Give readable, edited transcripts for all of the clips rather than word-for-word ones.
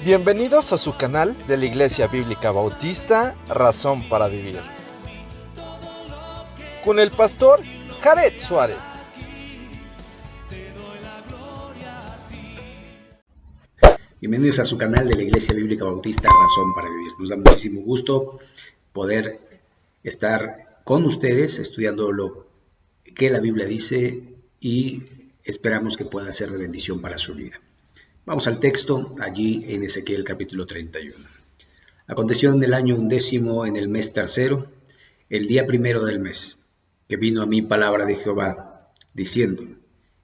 Bienvenidos a su canal de la Iglesia Bíblica Bautista, Razón para Vivir, con el pastor Jared Suárez. Bienvenidos a su canal de la Iglesia Bíblica Bautista, Razón para Vivir. Nos da muchísimo gusto poder estar con ustedes estudiando lo que la Biblia dice y esperamos que pueda ser de bendición para su vida. Vamos al texto, allí en Ezequiel capítulo 31. Aconteció en el año 11, en el mes tercero, el día primero del mes, que vino a mí palabra de Jehová, diciendo: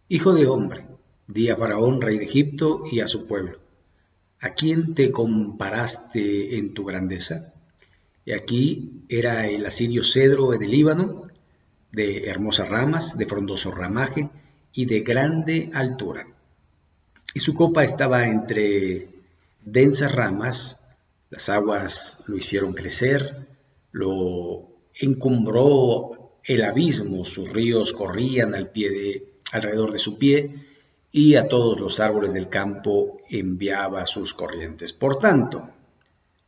Hijo de hombre, di a Faraón, rey de Egipto, y a su pueblo: ¿a quién te comparaste en tu grandeza? Y aquí era el asirio cedro en el Líbano, de hermosas ramas, de frondoso ramaje y de grande altura. Y su copa estaba entre densas ramas, las aguas lo hicieron crecer, lo encumbró el abismo, sus ríos corrían alrededor de su pie, y a todos los árboles del campo enviaba sus corrientes. Por tanto,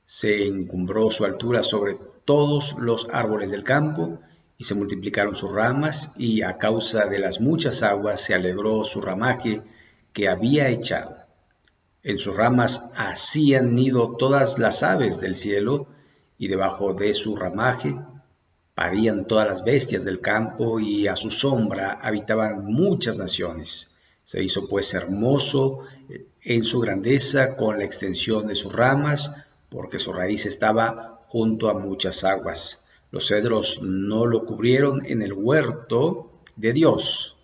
se encumbró su altura sobre todos los árboles del campo, y se multiplicaron sus ramas, y a causa de las muchas aguas se alegró su ramaje que había echado. En sus ramas hacían nido todas las aves del cielo, y debajo de su ramaje parían todas las bestias del campo, y a su sombra habitaban muchas naciones. Se hizo pues hermoso en su grandeza con la extensión de sus ramas, porque su raíz estaba junto a muchas aguas. Los cedros no lo cubrieron en el huerto de Dios.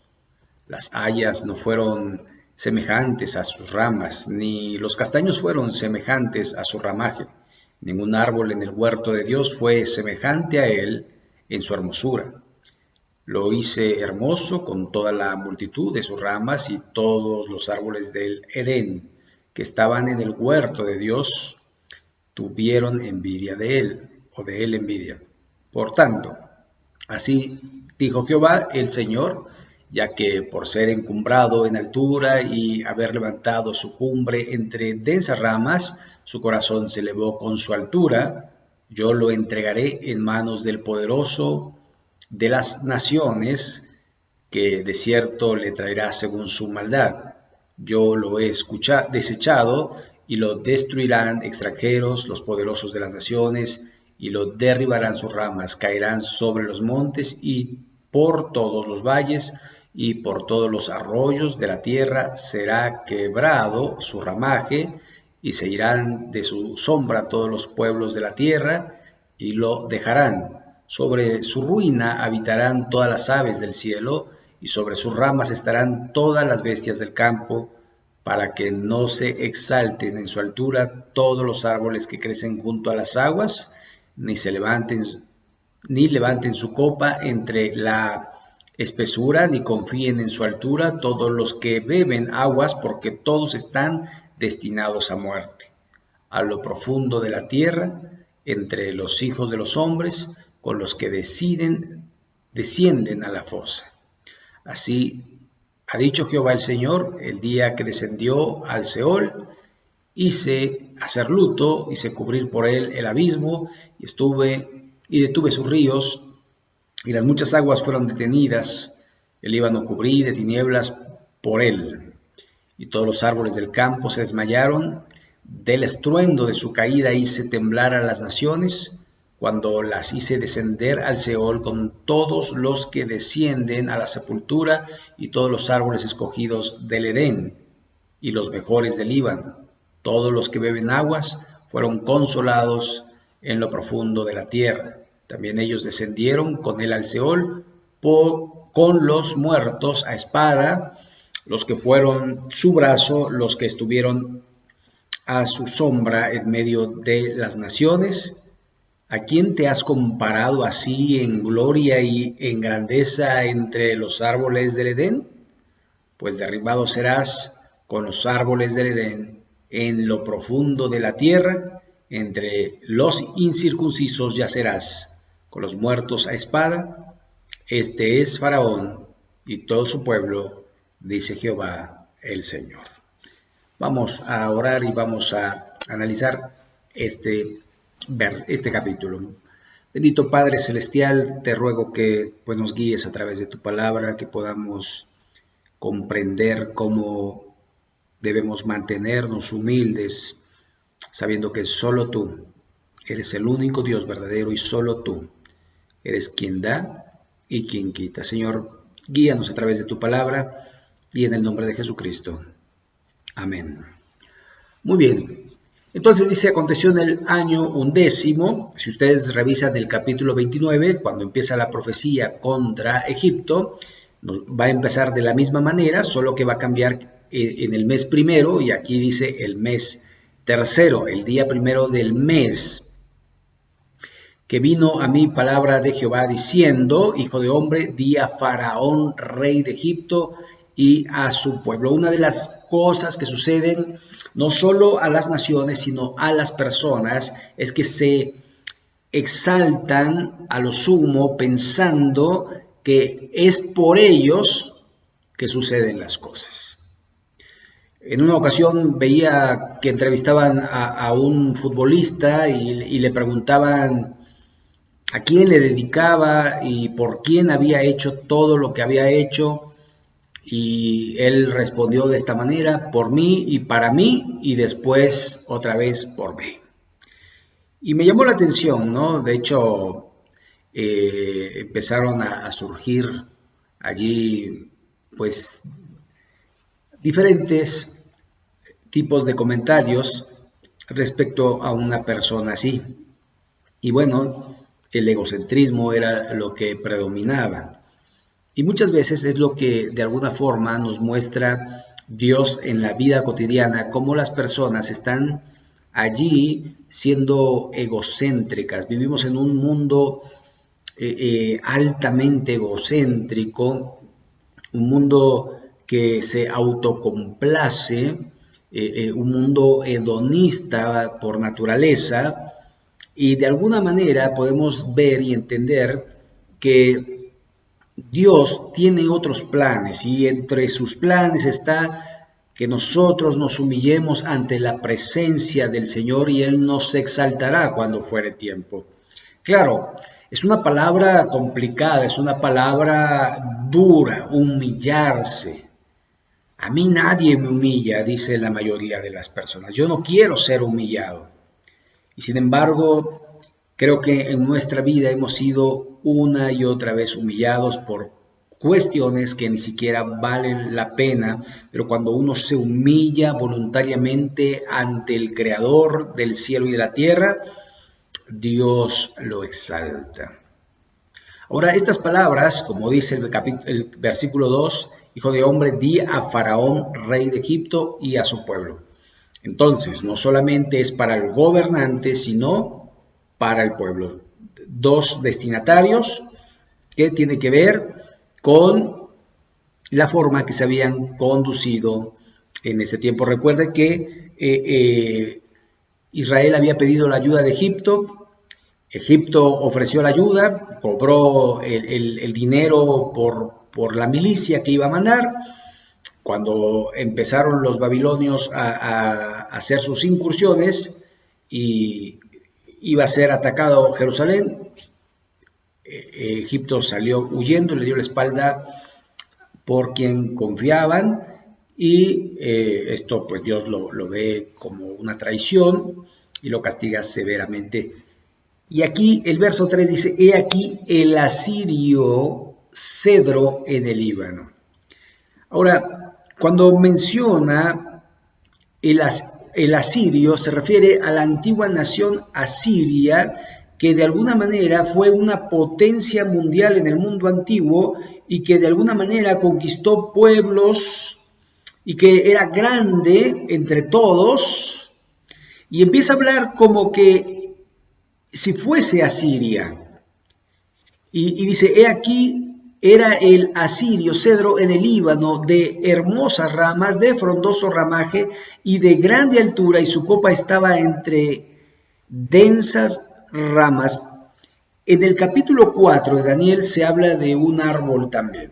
Las hayas no fueron semejantes a sus ramas, ni los castaños fueron semejantes a su ramaje. Ningún árbol en el huerto de Dios fue semejante a él en su hermosura. Lo hice hermoso con toda la multitud de sus ramas, y todos los árboles del Edén que estaban en el huerto de Dios tuvieron envidia de él, o de él envidia. Por tanto, así dijo Jehová el Señor: ya que por ser encumbrado en altura y haber levantado su cumbre entre densas ramas, su corazón se elevó con su altura, yo lo entregaré en manos del poderoso de las naciones, que de cierto le traerá según su maldad. Yo lo he desechado, y lo destruirán extranjeros, los poderosos de las naciones, y lo derribarán sus ramas, caerán sobre los montes y por todos los valles, y por todos los arroyos de la tierra será quebrado su ramaje, y se irán de su sombra todos los pueblos de la tierra, y lo dejarán. Sobre su ruina habitarán todas las aves del cielo, y sobre sus ramas estarán todas las bestias del campo, para que no se exalten en su altura todos los árboles que crecen junto a las aguas, ni levanten su copa entre la espesura, ni confíen en su altura todos los que beben aguas, porque todos están destinados a muerte. A lo profundo de la tierra, entre los hijos de los hombres, con los que descienden a la fosa. Así ha dicho Jehová el Señor: el día que descendió al Seol, hice hacer luto, hice cubrir por él el abismo, y detuve sus ríos, y las muchas aguas fueron detenidas. El Líbano cubrí de tinieblas por él, y todos los árboles del campo se desmayaron. Del estruendo de su caída hice temblar a las naciones, cuando las hice descender al Seol, con todos los que descienden a la sepultura, y todos los árboles escogidos del Edén, y los mejores del Líbano. Todos los que beben aguas fueron consolados en lo profundo de la tierra. También ellos descendieron con él al Seol, con los muertos a espada, los que fueron su brazo, los que estuvieron a su sombra en medio de las naciones. ¿A quién te has comparado así en gloria y en grandeza entre los árboles del Edén? Pues derribado serás con los árboles del Edén en lo profundo de la tierra. Entre los incircuncisos yacerás, con los muertos a espada. Este es Faraón y todo su pueblo, dice Jehová el Señor. Vamos a orar y vamos a analizar este capítulo. Bendito Padre Celestial, te ruego que pues, nos guíes a través de tu palabra, que podamos comprender cómo debemos mantenernos humildes, sabiendo que solo tú eres el único Dios verdadero y solo tú eres quien da y quien quita. Señor, guíanos a través de tu palabra y en el nombre de Jesucristo. Amén. Muy bien. Entonces dice, aconteció en el año 11, si ustedes revisan el capítulo 29, cuando empieza la profecía contra Egipto, va a empezar de la misma manera, solo que va a cambiar en el mes primero, y aquí dice el mes tercero, el día primero del mes, que vino a mí palabra de Jehová diciendo, hijo de hombre, di a Faraón, rey de Egipto, y a su pueblo. Una de las cosas que suceden no solo a las naciones, sino a las personas, es que se exaltan a lo sumo pensando que es por ellos que suceden las cosas. En una ocasión veía que entrevistaban a un futbolista y le preguntaban a quién le dedicaba y por quién había hecho todo lo que había hecho. Y él respondió de esta manera, por mí y para mí, y después otra vez por mí. Y me llamó la atención, ¿no? De hecho, empezaron a surgir allí, pues, diferentes tipos de comentarios respecto a una persona así. Y bueno, el egocentrismo era lo que predominaba. Y muchas veces es lo que de alguna forma nos muestra Dios en la vida cotidiana, cómo las personas están allí siendo egocéntricas. Vivimos en un mundo altamente egocéntrico, un mundo que se autocomplace, un mundo hedonista por naturaleza, y de alguna manera podemos ver y entender que Dios tiene otros planes, y entre sus planes está que nosotros nos humillemos ante la presencia del Señor y Él nos exaltará cuando fuere tiempo. Claro, es una palabra complicada, es una palabra dura, humillarse. A mí nadie me humilla, dice la mayoría de las personas. Yo no quiero ser humillado. Y sin embargo, creo que en nuestra vida hemos sido una y otra vez humillados por cuestiones que ni siquiera valen la pena, pero cuando uno se humilla voluntariamente ante el Creador del cielo y de la tierra, Dios lo exalta. Ahora, estas palabras, como dice el versículo 2, hijo de hombre, di a Faraón, rey de Egipto, y a su pueblo. Entonces, no solamente es para el gobernante, sino para el pueblo. Dos destinatarios que tiene que ver con la forma que se habían conducido en ese tiempo. Recuerde que Israel había pedido la ayuda de Egipto. Egipto ofreció la ayuda, cobró el dinero por la milicia que iba a mandar. Cuando empezaron los babilonios a hacer sus incursiones y iba a ser atacado Jerusalén, Egipto salió huyendo, le dio la espalda por quien confiaban, y esto pues Dios lo ve como una traición y lo castiga severamente. Y aquí el verso 3 dice, he aquí el asirio cedro en el Líbano. Ahora, cuando menciona el asirio, se refiere a la antigua nación asiria, que de alguna manera fue una potencia mundial en el mundo antiguo y que de alguna manera conquistó pueblos y que era grande entre todos, y empieza a hablar como que si fuese Asiria. Y dice, he aquí era el asirio cedro en el Líbano, de hermosas ramas, de frondoso ramaje y de grande altura, y su copa estaba entre densas ramas. En el capítulo 4 de Daniel se habla de un árbol también,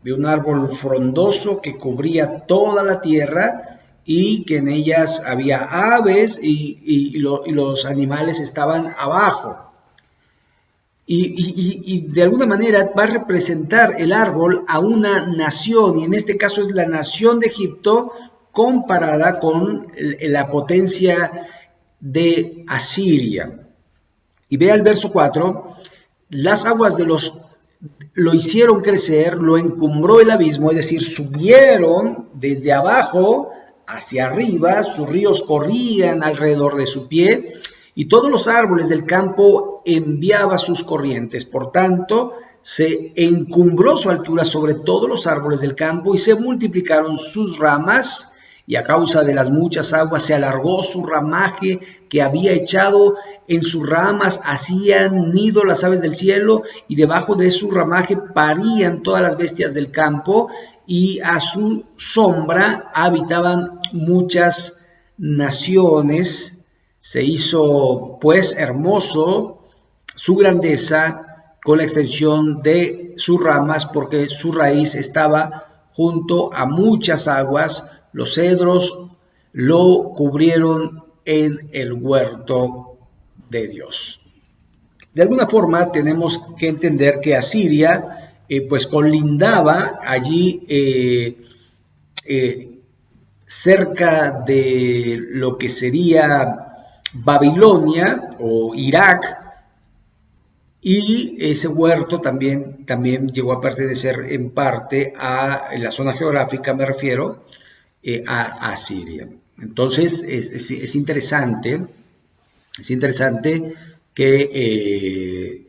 de un árbol frondoso que cubría toda la tierra, y que en ellas había aves y los animales estaban abajo. Y de alguna manera va a representar el árbol a una nación, y en este caso es la nación de Egipto comparada con la potencia de Asiria. Y vea el verso 4, las aguas lo hicieron crecer, lo encumbró el abismo, es decir, subieron desde abajo hacia arriba, sus ríos corrían alrededor de su pie, y todos los árboles del campo enviaba sus corrientes. Por tanto, se encumbró su altura sobre todos los árboles del campo y se multiplicaron sus ramas, y a causa de las muchas aguas se alargó su ramaje que había echado. En sus ramas hacían nido las aves del cielo, y debajo de su ramaje parían todas las bestias del campo, y a su sombra habitaban muchas naciones. Se hizo pues hermoso su grandeza con la extensión de sus ramas, porque su raíz estaba junto a muchas aguas. Los cedros lo cubrieron en el huerto de Dios. De alguna forma tenemos que entender que Asiria pues colindaba allí cerca de lo que sería Babilonia o Irak, y ese huerto también llegó a pertenecer en parte en la zona geográfica, me refiero, a Asiria. Entonces es interesante que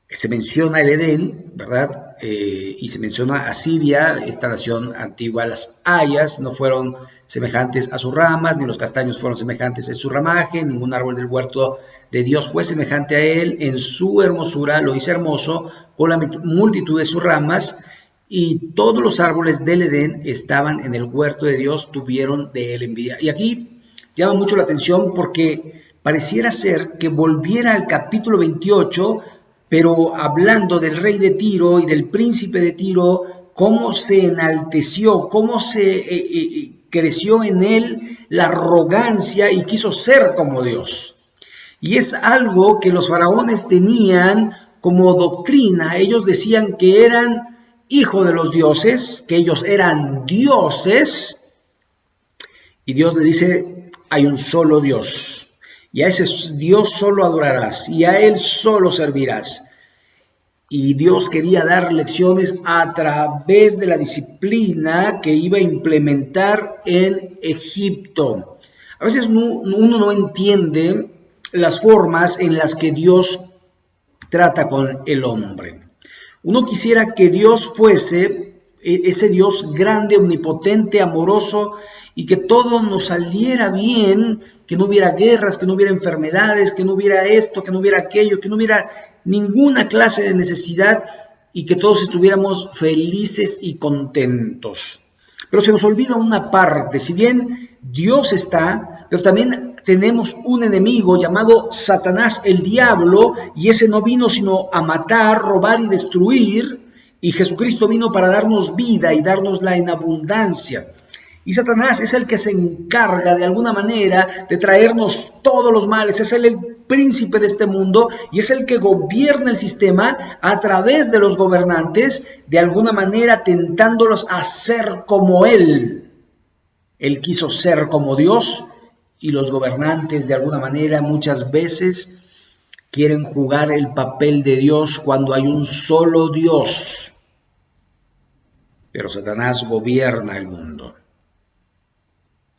se menciona el Edén, ¿verdad? Y se menciona a Siria, esta nación antigua. Las hayas no fueron semejantes a sus ramas, ni los castaños fueron semejantes en su ramaje, ningún árbol del huerto de Dios fue semejante a él. En su hermosura lo hizo hermoso, con la multitud de sus ramas, y todos los árboles del Edén estaban en el huerto de Dios, tuvieron de él envidia. Y aquí llama mucho la atención porque pareciera ser que volviera al capítulo 28, pero hablando del rey de Tiro y del príncipe de Tiro, cómo se enalteció, cómo se creció en él la arrogancia y quiso ser como Dios. Y es algo que los faraones tenían como doctrina. Ellos decían que eran hijos de los dioses, que ellos eran dioses, y Dios le dice: hay un solo Dios. Y a ese Dios solo adorarás, y a Él solo servirás. Y Dios quería dar lecciones a través de la disciplina que iba a implementar en Egipto. A veces uno no entiende las formas en las que Dios trata con el hombre. Uno quisiera que Dios fuese ese Dios grande, omnipotente, amoroso, y que todo nos saliera bien, que no hubiera guerras, que no hubiera enfermedades, que no hubiera esto, que no hubiera aquello, que no hubiera ninguna clase de necesidad, y que todos estuviéramos felices y contentos. Pero se nos olvida una parte. Si bien Dios está, pero también tenemos un enemigo llamado Satanás, el diablo, y ese no vino sino a matar, robar y destruir, y Jesucristo vino para darnos vida y dárnosla en abundancia. Y Satanás es el que se encarga de alguna manera de traernos todos los males. Es el príncipe de este mundo y es el que gobierna el sistema a través de los gobernantes, de alguna manera tentándolos a ser como él. Él quiso ser como Dios, y los gobernantes de alguna manera muchas veces quieren jugar el papel de Dios cuando hay un solo Dios. Pero Satanás gobierna el mundo.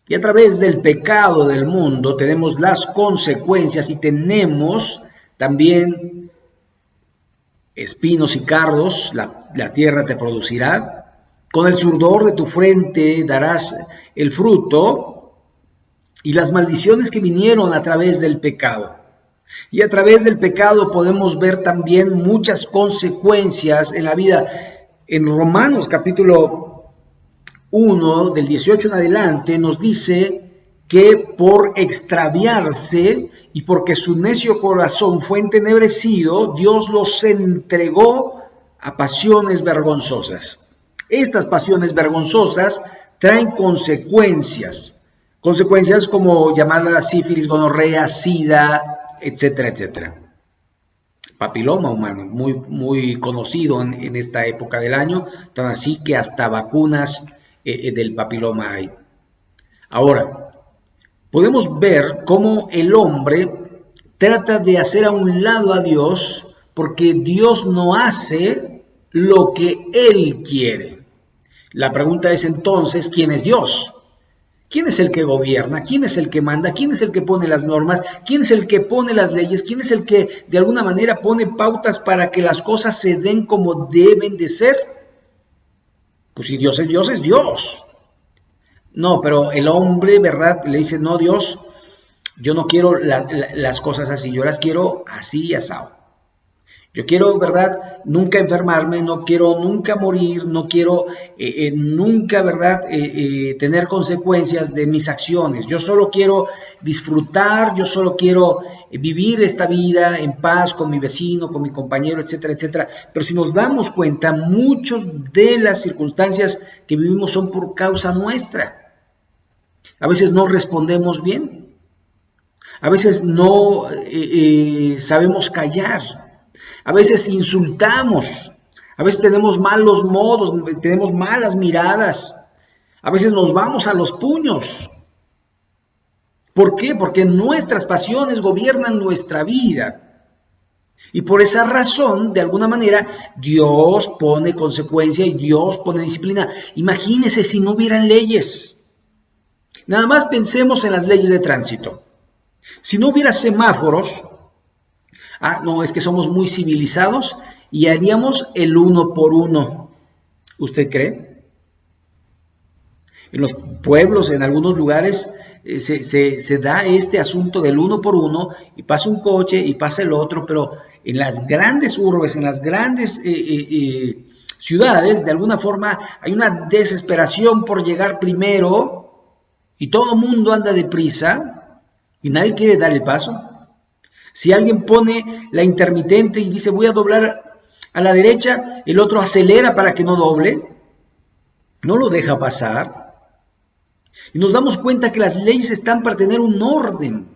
Y a través del pecado del mundo tenemos las consecuencias, y tenemos también espinos y cardos. La tierra te producirá. Con el sudor de tu frente darás el fruto. Y las maldiciones que vinieron a través del pecado. Y a través del pecado podemos ver también muchas consecuencias en la vida. En Romanos capítulo 1, del 18 en adelante, nos dice que por extraviarse y porque su necio corazón fue entenebrecido, Dios los entregó a pasiones vergonzosas. Estas pasiones vergonzosas traen consecuencias. consecuencias como llamada sífilis, gonorrea, sida, etcétera, etcétera. Papiloma humano, muy conocido en esta época del año, tan así que hasta vacunas del papiloma hay. Ahora, podemos ver cómo el hombre trata de hacer a un lado a Dios porque Dios no hace lo que Él quiere. La pregunta es entonces, ¿quién es Dios? ¿Quién es el que gobierna? ¿Quién es el que manda? ¿Quién es el que pone las normas? ¿Quién es el que pone las leyes? ¿Quién es el que de alguna manera pone pautas para que las cosas se den como deben de ser? Pues si Dios es Dios, es Dios. No, pero el hombre, ¿verdad? Le dice, no, Dios, yo no quiero las cosas así, yo las quiero así y asado. Yo quiero, ¿verdad?, nunca enfermarme, no quiero nunca morir, no quiero nunca, ¿verdad?, tener consecuencias de mis acciones. Yo solo quiero disfrutar, yo solo quiero vivir esta vida en paz con mi vecino, con mi compañero, etcétera, etcétera. Pero si nos damos cuenta, muchas de las circunstancias que vivimos son por causa nuestra. A veces no respondemos bien. A veces no sabemos callar. A veces insultamos, a veces tenemos malos modos, tenemos malas miradas, a veces nos vamos a los puños. ¿Por qué? Porque nuestras pasiones gobiernan nuestra vida. Y por esa razón, de alguna manera, Dios pone consecuencia y Dios pone disciplina. Imagínense si no hubieran leyes. Nada más pensemos en las leyes de tránsito. Si no hubiera semáforos, no, es que somos muy civilizados y haríamos el 1 por 1. ¿Usted cree? En los pueblos, en algunos lugares, se da este asunto del 1 por 1 y pasa un coche y pasa el otro, pero en las grandes urbes, en las grandes ciudades, de alguna forma hay una desesperación por llegar primero y todo el mundo anda deprisa y nadie quiere dar el paso. Si alguien pone la intermitente y dice voy a doblar a la derecha, el otro acelera para que no doble, no lo deja pasar. Y nos damos cuenta que las leyes están para tener un orden.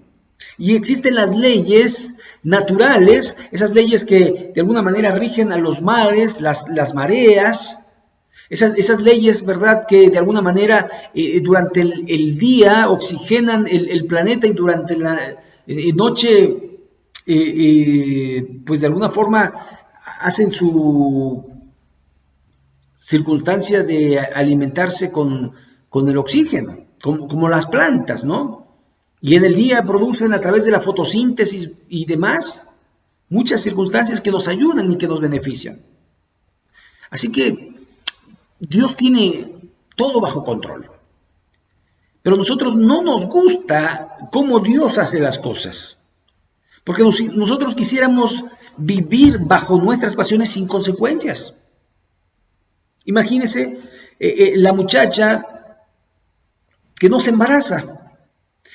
Y existen las leyes naturales, esas leyes que de alguna manera rigen a los mares, las mareas, esas leyes, ¿verdad?, que de alguna manera durante el día oxigenan el planeta y durante la noche pues de alguna forma hacen su circunstancia de alimentarse con el oxígeno, como las plantas, ¿no? Y en el día producen a través de la fotosíntesis y demás muchas circunstancias que nos ayudan y que nos benefician. Así que Dios tiene todo bajo control. Pero a nosotros no nos gusta cómo Dios hace las cosas. Porque nosotros quisiéramos vivir bajo nuestras pasiones sin consecuencias. Imagínese la muchacha que no se embaraza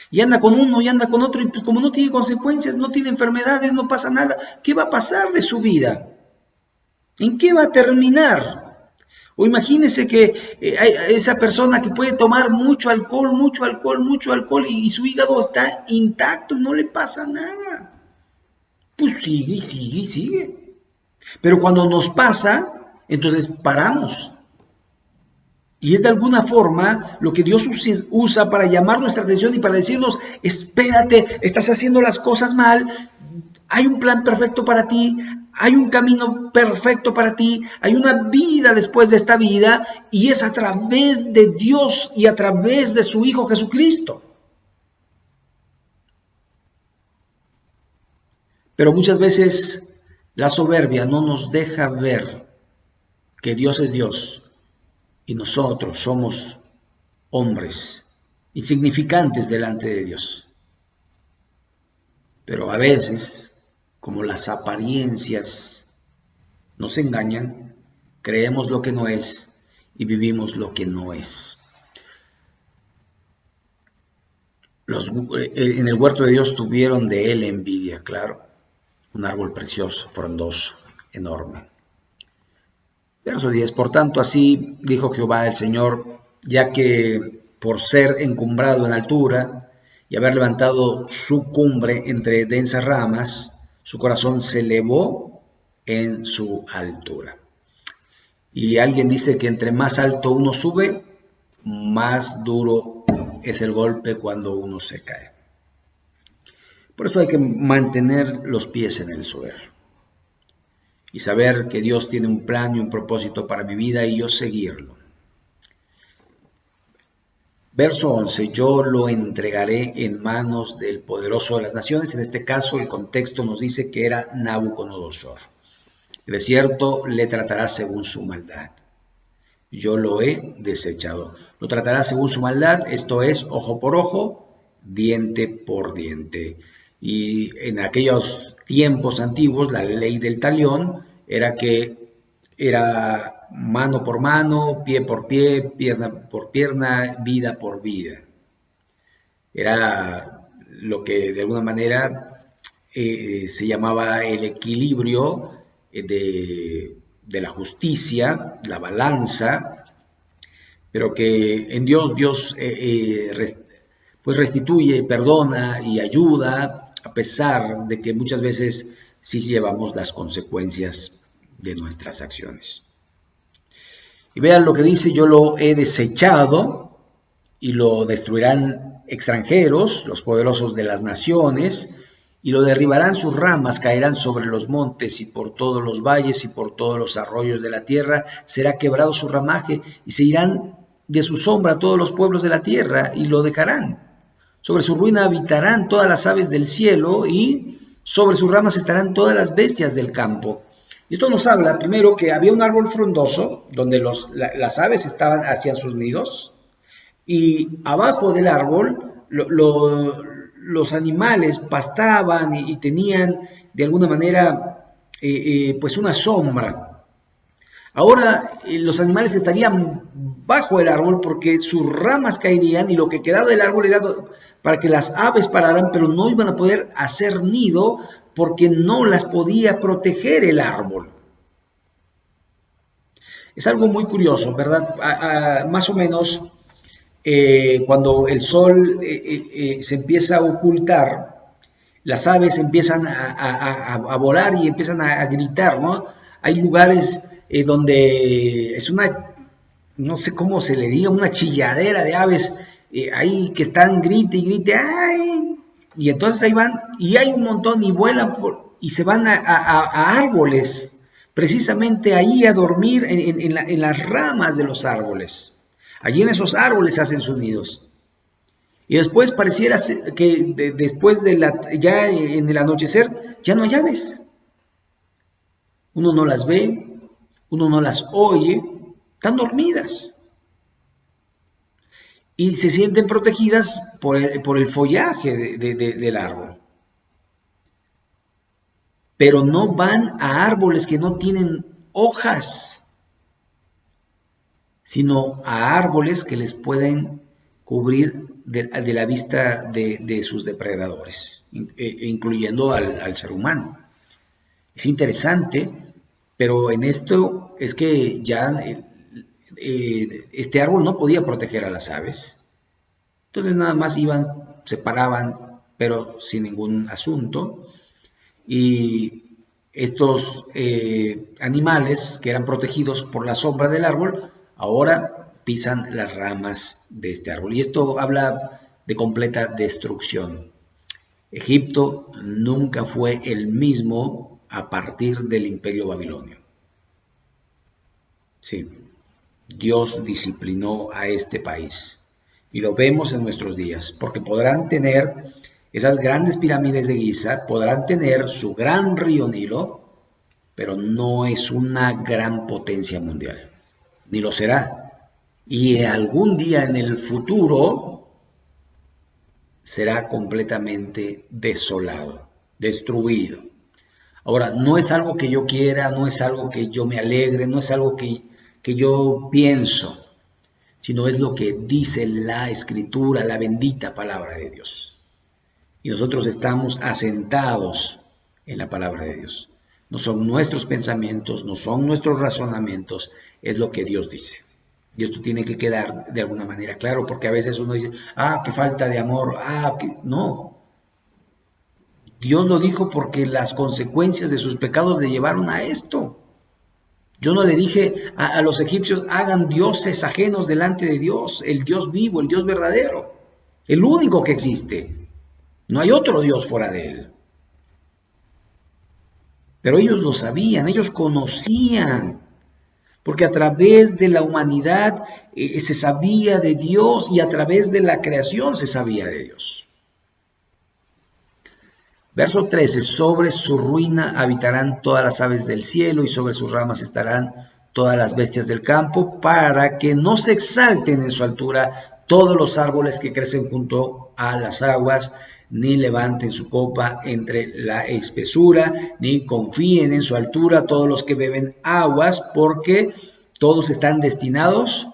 y anda con uno y anda con otro y como no tiene consecuencias, no tiene enfermedades, no pasa nada, ¿qué va a pasar de su vida? ¿En qué va a terminar? O imagínese que esa persona que puede tomar mucho alcohol y su hígado está intacto, no le pasa nada. Pues sigue. Pero cuando nos pasa, entonces paramos. Y es de alguna forma lo que Dios usa para llamar nuestra atención y para decirnos, espérate, estás haciendo las cosas mal, hay un plan perfecto para ti, hay un camino perfecto para ti, hay una vida después de esta vida y es a través de Dios y a través de su Hijo Jesucristo. Pero muchas veces la soberbia no nos deja ver que Dios es Dios y nosotros somos hombres insignificantes delante de Dios. Pero a veces, como las apariencias nos engañan, creemos lo que no es y vivimos lo que no es. En el huerto de Dios tuvieron de él envidia, claro. Un árbol precioso, frondoso, enorme. Verso 10. Por tanto, así dijo Jehová el Señor, ya que por ser encumbrado en altura y haber levantado su cumbre entre densas ramas, su corazón se elevó en su altura. Y alguien dice que entre más alto uno sube, más duro es el golpe cuando uno se cae. Por eso hay que mantener los pies en el suelo y saber que Dios tiene un plan y un propósito para mi vida y yo seguirlo. Verso 11, yo lo entregaré en manos del poderoso de las naciones. En este caso el contexto nos dice que era Nabucodonosor. De cierto le tratará según su maldad. Yo lo he desechado. Lo tratará según su maldad, esto es, ojo por ojo, diente por diente. Y en aquellos tiempos antiguos, la ley del talión era que era mano por mano, pie por pie, pierna por pierna, vida por vida. Era lo que de alguna manera se llamaba el equilibrio de la justicia, la balanza, pero que en Dios pues restituye, perdona y ayuda, a pesar de que muchas veces sí llevamos las consecuencias de nuestras acciones. Y vean lo que dice, yo lo he desechado y lo destruirán extranjeros, los poderosos de las naciones, y lo derribarán sus ramas, caerán sobre los montes y por todos los valles y por todos los arroyos de la tierra, será quebrado su ramaje y se irán de su sombra todos los pueblos de la tierra y lo dejarán. Sobre su ruina habitarán todas las aves del cielo y sobre sus ramas estarán todas las bestias del campo. Y esto nos habla, primero, que había un árbol frondoso donde las aves hacían sus nidos y abajo del árbol los animales pastaban y tenían de alguna manera pues una sombra. Ahora los animales estarían bajo el árbol porque sus ramas caerían y lo que quedaba del árbol era para que las aves pararan, pero no iban a poder hacer nido porque no las podía proteger el árbol. Es algo muy curioso, ¿verdad? Más o menos cuando el sol se empieza a ocultar, las aves empiezan a volar y empiezan a gritar, ¿no? Hay lugares donde es una, no sé cómo se le diga, una chilladera de aves ahí que están grite y grite, ¡ay! Y entonces ahí van, y hay un montón y vuelan y se van a árboles, precisamente ahí a dormir en las ramas de los árboles. Allí en esos árboles hacen sus nidos. Y después pareciera que después ya en el anochecer ya no hay aves. Uno no las ve, uno no las oye, están dormidas. Y se sienten protegidas por el follaje del árbol. Pero no van a árboles que no tienen hojas, sino a árboles que les pueden cubrir de la vista de sus depredadores, incluyendo al ser humano. Es interesante, pero en esto es que ya este árbol no podía proteger a las aves. Entonces nada más iban, se paraban, pero sin ningún asunto. Y estos animales que eran protegidos por la sombra del árbol, ahora pisan las ramas de este árbol. Y esto habla de completa destrucción. Egipto nunca fue el mismo a partir del Imperio Babilonio. Sí, Dios disciplinó a este país. Y lo vemos en nuestros días, porque podrán tener esas grandes pirámides de Giza, podrán tener su gran río Nilo, pero no es una gran potencia mundial, ni lo será. Y algún día en el futuro será completamente desolado, destruido. Ahora, no es algo que yo quiera, no es algo que yo me alegre, no es algo que yo pienso, sino es lo que dice la Escritura, la bendita palabra de Dios. Y nosotros estamos asentados en la palabra de Dios. No son nuestros pensamientos, no son nuestros razonamientos, es lo que Dios dice. Y esto tiene que quedar de alguna manera claro, porque a veces uno dice, qué falta de amor, que... No. Dios lo dijo porque las consecuencias de sus pecados le llevaron a esto. Yo no le dije a los egipcios, hagan dioses ajenos delante de Dios, el Dios vivo, el Dios verdadero, el único que existe. No hay otro Dios fuera de él. Pero ellos lo sabían, ellos conocían, porque a través de la humanidad se sabía de Dios y a través de la creación se sabía de Dios. Verso 13, sobre su ruina habitarán todas las aves del cielo y sobre sus ramas estarán todas las bestias del campo, para que no se exalten en su altura todos los árboles que crecen junto a las aguas, ni levanten su copa entre la espesura, ni confíen en su altura todos los que beben aguas, porque todos están destinados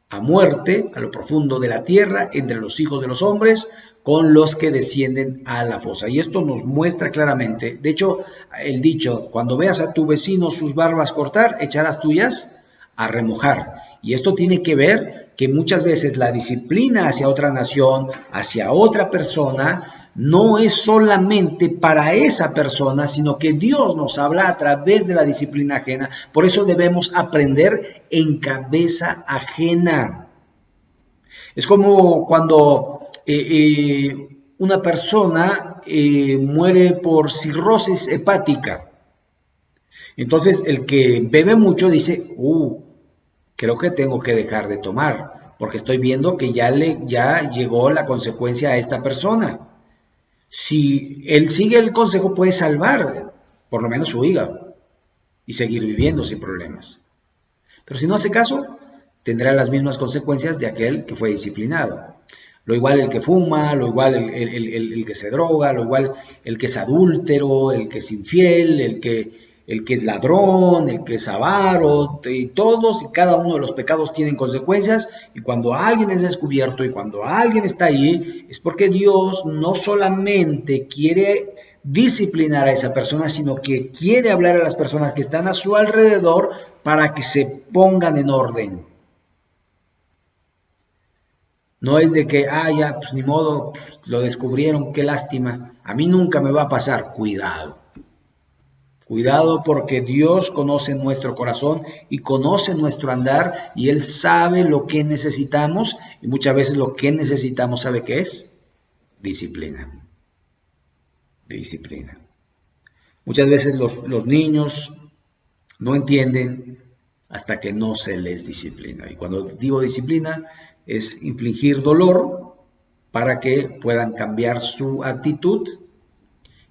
a muerte, a lo profundo de la tierra, entre los hijos de los hombres, con los que descienden a la fosa. Y esto nos muestra claramente, de hecho, el dicho, cuando veas a tu vecino sus barbas cortar, echarás tuyas a remojar. Y esto tiene que ver que muchas veces la disciplina hacia otra nación, hacia otra persona, no es solamente para esa persona, sino que Dios nos habla a través de la disciplina ajena. Por eso debemos aprender en cabeza ajena. Es como cuando una persona muere por cirrosis hepática. Entonces el que bebe mucho dice, creo que tengo que dejar de tomar, porque estoy viendo que ya llegó la consecuencia a esta persona. Si él sigue el consejo, puede salvar por lo menos su hígado y seguir viviendo sin problemas. Pero si no hace caso, tendrá las mismas consecuencias de aquel que fue disciplinado. Lo igual el que fuma, lo igual el que se droga, lo igual el que es adúltero, el que es infiel, el que es ladrón, el que es avaro, y todos y cada uno de los pecados tienen consecuencias, y cuando alguien es descubierto y cuando alguien está allí, es porque Dios no solamente quiere disciplinar a esa persona, sino que quiere hablar a las personas que están a su alrededor para que se pongan en orden. No es de que, ya, pues ni modo, pues, lo descubrieron, qué lástima. A mí nunca me va a pasar. Cuidado. Cuidado, porque Dios conoce nuestro corazón y conoce nuestro andar, y Él sabe lo que necesitamos, y muchas veces lo que necesitamos, ¿sabe qué es? Disciplina. Disciplina. Muchas veces los niños no entienden hasta que no se les disciplina. Y cuando digo disciplina, es infligir dolor para que puedan cambiar su actitud.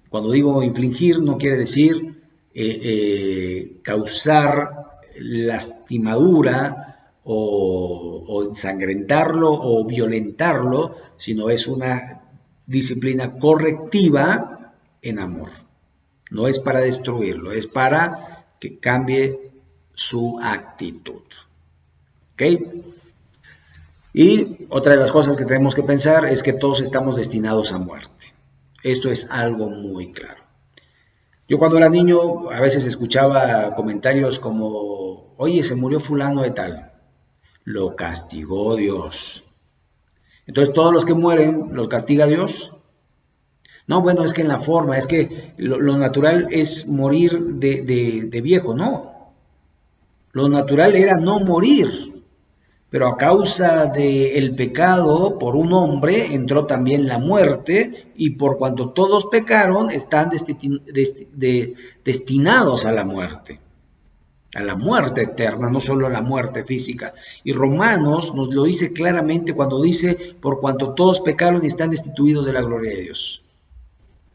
Cuando digo infligir, no quiere decir causar lastimadura o ensangrentarlo o violentarlo, sino es una disciplina correctiva en amor. No es para destruirlo, es para que cambie su actitud. ¿Ok? Y otra de las cosas que tenemos que pensar es que todos estamos destinados a muerte. Esto es algo muy claro. Yo cuando era niño a veces escuchaba comentarios como, oye, se murió fulano de tal. Lo castigó Dios. Entonces todos los que mueren los castiga Dios. No, bueno, es que en la forma, es que lo natural es morir de viejo, no. Lo natural era no morir. Pero a causa del pecado por un hombre entró también la muerte, y por cuanto todos pecaron están destinados a la muerte eterna, no solo a la muerte física. Y Romanos nos lo dice claramente cuando dice, por cuanto todos pecaron y están destituidos de la gloria de Dios.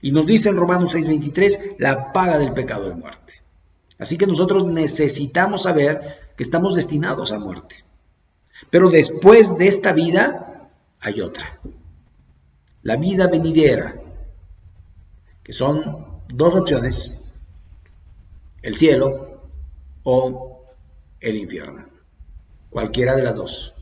Y nos dice en Romanos 6:23, la paga del pecado es muerte. Así que nosotros necesitamos saber que estamos destinados a muerte. Pero después de esta vida hay otra, la vida venidera, que son dos opciones, el cielo o el infierno, cualquiera de las dos.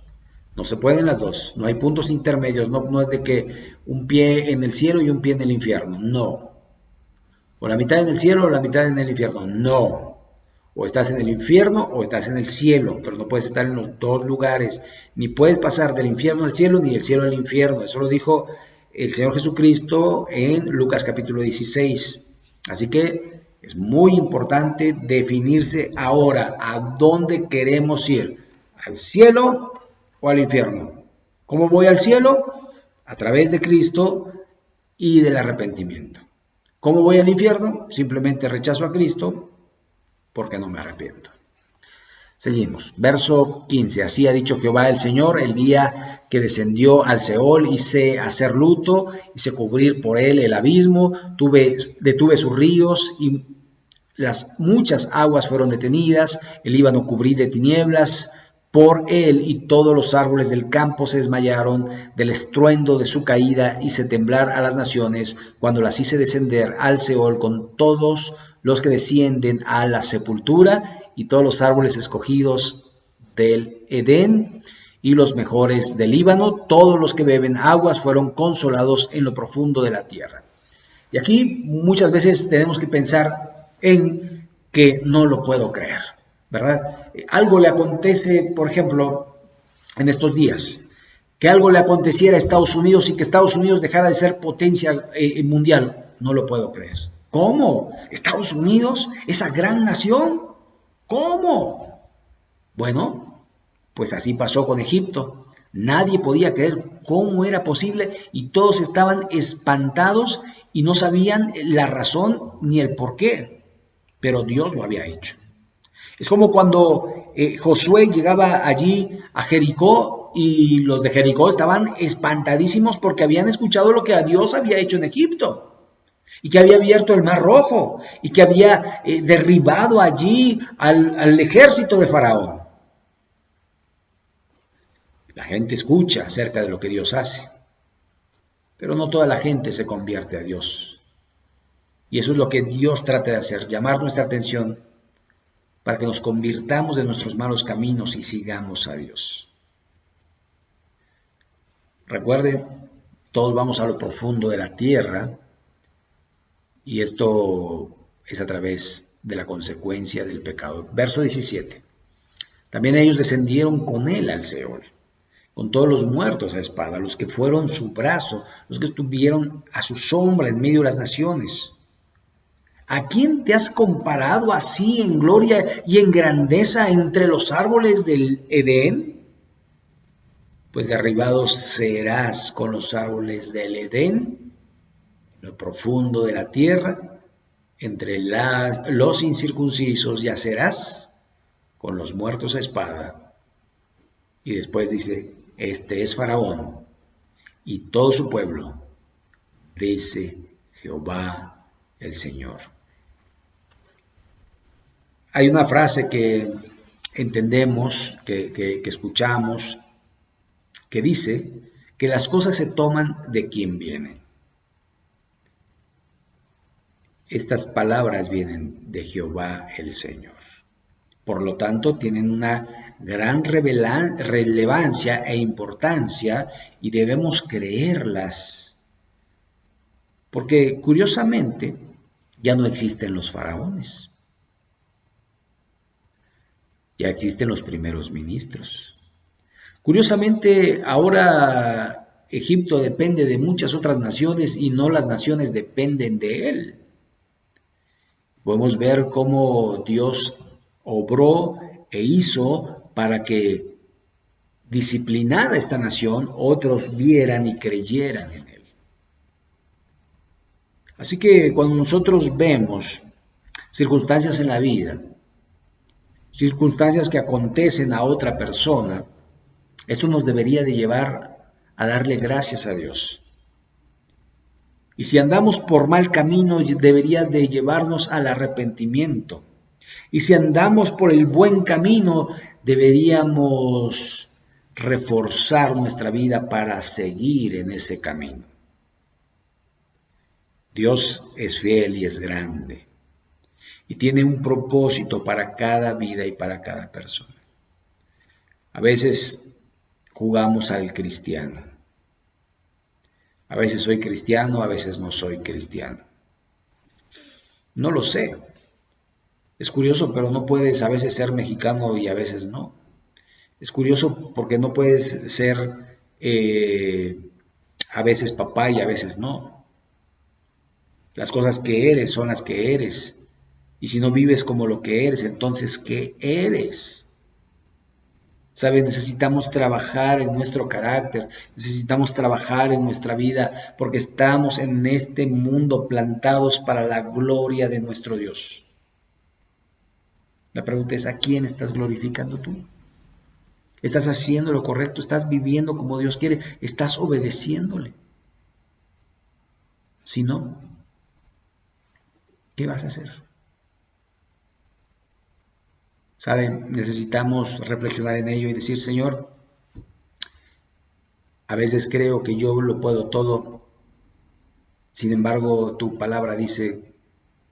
No se pueden las dos, no hay puntos intermedios, no es de que un pie en el cielo y un pie en el infierno, no. O la mitad en el cielo o la mitad en el infierno, no. O estás en el infierno o estás en el cielo, pero no puedes estar en los dos lugares. Ni puedes pasar del infierno al cielo ni del cielo al infierno. Eso lo dijo el Señor Jesucristo en Lucas capítulo 16. Así que es muy importante definirse ahora a dónde queremos ir. ¿Al cielo o al infierno? ¿Cómo voy al cielo? A través de Cristo y del arrepentimiento. ¿Cómo voy al infierno? Simplemente rechazo a Cristo porque no me arrepiento. Seguimos. Verso 15. Así ha dicho Jehová el Señor, el día que descendió al Seol, hice hacer luto, hice cubrir por él el abismo, detuve sus ríos y las muchas aguas fueron detenidas, el Líbano cubrí de tinieblas por él, y todos los árboles del campo se desmayaron del estruendo de su caída. Hice temblar a las naciones cuando las hice descender al Seol con todos los que descienden a la sepultura, y todos los árboles escogidos del Edén y los mejores del Líbano, todos los que beben aguas fueron consolados en lo profundo de la tierra. Y aquí muchas veces tenemos que pensar en que no lo puedo creer, ¿verdad? Algo le acontece, por ejemplo, en estos días, que algo le aconteciera a Estados Unidos y que Estados Unidos dejara de ser potencia mundial. No lo puedo creer. ¿Cómo? ¿Estados Unidos? ¿Esa gran nación? ¿Cómo? Bueno, pues así pasó con Egipto. Nadie podía creer cómo era posible y todos estaban espantados y no sabían la razón ni el por qué, pero Dios lo había hecho. Es como cuando Josué llegaba allí a Jericó y los de Jericó estaban espantadísimos porque habían escuchado lo que Dios había hecho en Egipto. Y que había abierto el Mar Rojo, y que había derribado allí al ejército de Faraón. La gente escucha acerca de lo que Dios hace, pero no toda la gente se convierte a Dios. Y eso es lo que Dios trata de hacer, llamar nuestra atención para que nos convirtamos de nuestros malos caminos y sigamos a Dios. Recuerde, todos vamos a lo profundo de la tierra, y esto es a través de la consecuencia del pecado. Verso 17. También ellos descendieron con él al Seol, con todos los muertos a espada, los que fueron su brazo, los que estuvieron a su sombra en medio de las naciones. ¿A quién te has comparado así en gloria y en grandeza entre los árboles del Edén? Pues derribados serás con los árboles del Edén, en lo profundo de la tierra, entre los incircuncisos yacerás con los muertos a espada. Y después dice, este es Faraón y todo su pueblo, dice Jehová el Señor. Hay una frase que entendemos, que escuchamos, que dice que las cosas se toman de quien vienen. Estas palabras vienen de Jehová el Señor. Por lo tanto, tienen una gran relevancia e importancia y debemos creerlas. Porque curiosamente ya no existen los faraones. Ya existen los primeros ministros. Curiosamente, ahora Egipto depende de muchas otras naciones y no las naciones dependen de él. Podemos ver cómo Dios obró e hizo para que disciplinada esta nación, otros vieran y creyeran en él. Así que cuando nosotros vemos circunstancias en la vida, circunstancias que acontecen a otra persona, esto nos debería de llevar a darle gracias a Dios. Y si andamos por mal camino, debería de llevarnos al arrepentimiento. Y si andamos por el buen camino, deberíamos reforzar nuestra vida para seguir en ese camino. Dios es fiel y es grande. Y tiene un propósito para cada vida y para cada persona. A veces jugamos al cristiano. A veces soy cristiano, a veces no soy cristiano. No lo sé. Es curioso, pero no puedes a veces ser mexicano y a veces no. Es curioso porque no puedes ser a veces papá y a veces no. Las cosas que eres son las que eres. Y si no vives como lo que eres, entonces ¿qué eres? ¿Sabes? Necesitamos trabajar en nuestro carácter, necesitamos trabajar en nuestra vida, porque estamos en este mundo plantados para la gloria de nuestro Dios. La pregunta es, ¿a quién estás glorificando tú? ¿Estás haciendo lo correcto? ¿Estás viviendo como Dios quiere? ¿Estás obedeciéndole? Si no, ¿qué vas a hacer? ¿Saben? Necesitamos reflexionar en ello y decir, Señor, a veces creo que yo lo puedo todo, sin embargo, tu palabra dice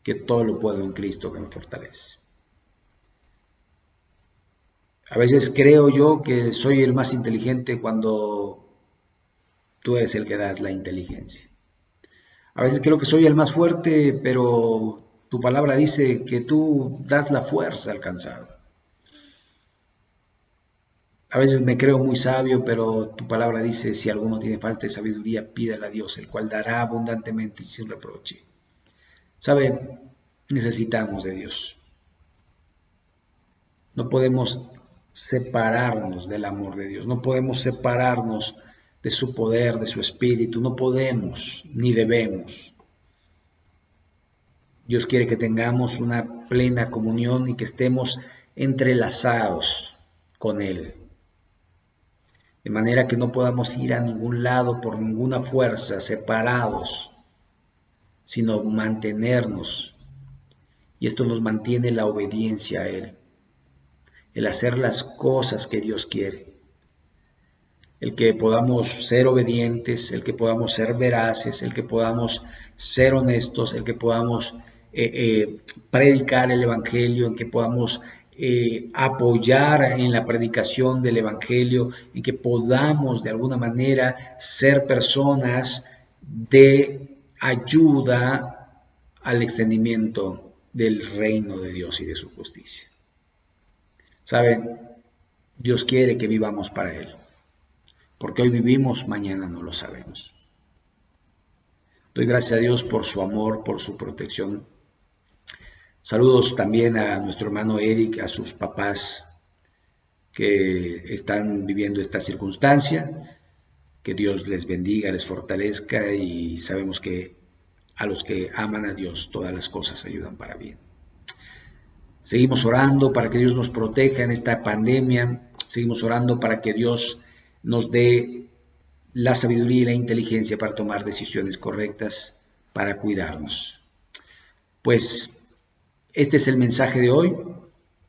que todo lo puedo en Cristo que me fortalece. A veces creo yo que soy el más inteligente cuando tú eres el que das la inteligencia. A veces creo que soy el más fuerte, pero tu palabra dice que tú das la fuerza al cansado. A veces me creo muy sabio, pero tu palabra dice, si alguno tiene falta de sabiduría, pídala a Dios, el cual dará abundantemente y sin reproche. ¿Sabe? Necesitamos de Dios. No podemos separarnos del amor de Dios, no podemos separarnos de su poder, de su espíritu, no podemos ni debemos. Dios quiere que tengamos una plena comunión y que estemos entrelazados con Él, de manera que no podamos ir a ningún lado por ninguna fuerza, separados, sino mantenernos. Y esto nos mantiene la obediencia a Él, el hacer las cosas que Dios quiere, el que podamos ser obedientes, el que podamos ser veraces, el que podamos ser honestos, el que podamos predicar el Evangelio, en que podamos apoyar en la predicación del Evangelio, en que podamos de alguna manera ser personas de ayuda al extendimiento del reino de Dios y de su justicia. ¿Saben? Dios quiere que vivamos para Él, porque hoy vivimos, mañana no lo sabemos. Doy gracias a Dios por su amor, por su protección. Saludos también a nuestro hermano Eric, a sus papás que están viviendo esta circunstancia. Que Dios les bendiga, les fortalezca y sabemos que a los que aman a Dios todas las cosas ayudan para bien. Seguimos orando para que Dios nos proteja en esta pandemia. Seguimos orando para que Dios nos dé la sabiduría y la inteligencia para tomar decisiones correctas, para cuidarnos. Pues este es el mensaje de hoy.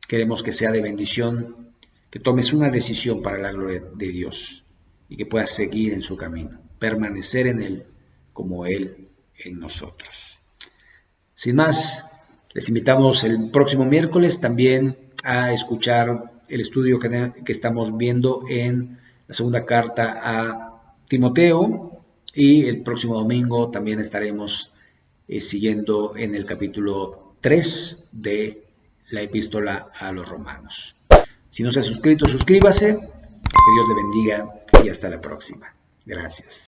Queremos que sea de bendición, que tomes una decisión para la gloria de Dios y que puedas seguir en su camino, permanecer en Él como Él en nosotros. Sin más, les invitamos el próximo miércoles también a escuchar el estudio que estamos viendo en la segunda carta a Timoteo, y el próximo domingo también estaremos siguiendo en el capítulo 3 de la epístola a los romanos. Si no se ha suscrito, suscríbase, que Dios le bendiga y hasta la próxima. Gracias.